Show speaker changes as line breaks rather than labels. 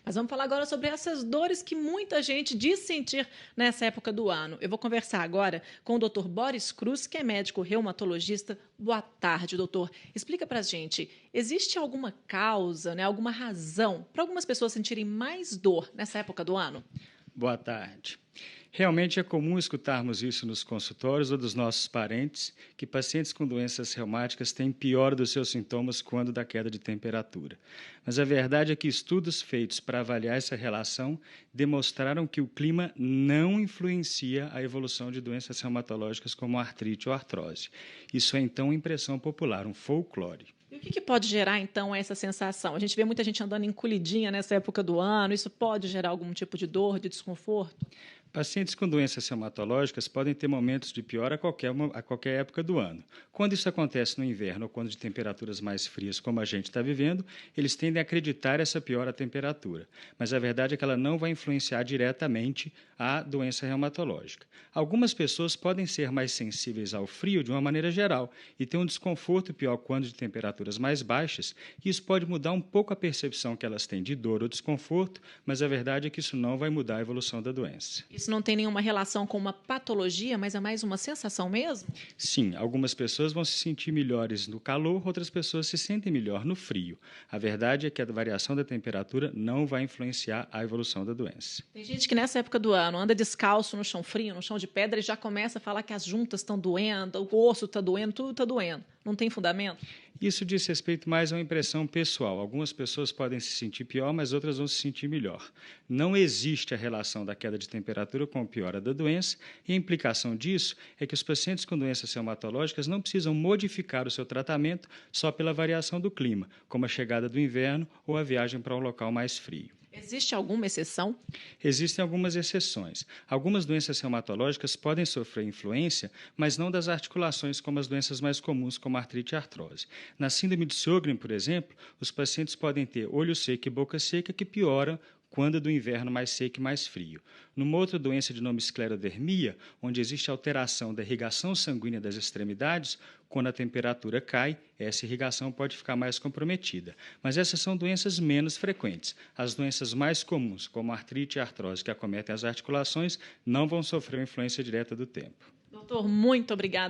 Mas vamos falar agora sobre essas dores que muita gente diz sentir nessa época do ano. Eu vou conversar agora com o Dr. Boris Cruz, que é médico reumatologista. Boa tarde, doutor. Explica para a gente, existe alguma causa, alguma razão para algumas pessoas sentirem mais dor nessa época do ano?
Boa tarde. Realmente é comum escutarmos isso nos consultórios ou dos nossos parentes, que pacientes com doenças reumáticas têm pior dos seus sintomas quando da queda de temperatura. Mas a verdade é que estudos feitos para avaliar essa relação demonstraram que o clima não influencia a evolução de doenças reumatológicas como artrite ou artrose. Isso é então impressão popular, um folclore.
E o que pode gerar, então, essa sensação? A gente vê muita gente andando encolhidinha nessa época do ano. Isso pode gerar algum tipo de dor, de desconforto?
Pacientes com doenças reumatológicas podem ter momentos de pior a qualquer época do ano. Quando isso acontece no inverno ou quando de temperaturas mais frias, como a gente está vivendo, eles tendem a acreditar essa pior a temperatura. Mas a verdade é que ela não vai influenciar diretamente a doença reumatológica. Algumas pessoas podem ser mais sensíveis ao frio de uma maneira geral e ter um desconforto pior quando de temperaturas mais baixas, e isso pode mudar um pouco a percepção que elas têm de dor ou desconforto, mas a verdade é que isso não vai mudar a evolução da doença.
Isso não tem nenhuma relação com uma patologia, mas é mais uma sensação mesmo?
Sim, algumas pessoas vão se sentir melhores no calor, outras pessoas se sentem melhor no frio. A verdade é que a variação da temperatura não vai influenciar a evolução da doença.
Tem gente que nessa época do ano anda descalço no chão frio, no chão de pedra, e já começa a falar que as juntas estão doendo, o osso está doendo, tudo está doendo. Não tem fundamento?
Isso diz respeito mais a uma impressão pessoal. Algumas pessoas podem se sentir pior, mas outras vão se sentir melhor. Não existe a relação da queda de temperatura com a piora da doença, e a implicação disso é que os pacientes com doenças reumatológicas não precisam modificar o seu tratamento só pela variação do clima, como a chegada do inverno ou a viagem para um local mais frio.
Existe alguma exceção?
Existem algumas exceções. Algumas doenças reumatológicas podem sofrer influência, mas não das articulações, como as doenças mais comuns, como a artrite e a artrose. Na síndrome de Sjögren, por exemplo, os pacientes podem ter olho seco e boca seca que pioram quando do inverno mais seco e mais frio. Numa outra doença de nome esclerodermia, onde existe alteração da irrigação sanguínea das extremidades, quando a temperatura cai, essa irrigação pode ficar mais comprometida. Mas essas são doenças menos frequentes. As doenças mais comuns, como a artrite e a artrose, que acometem as articulações, não vão sofrer uma influência direta do tempo.
Doutor, muito obrigada.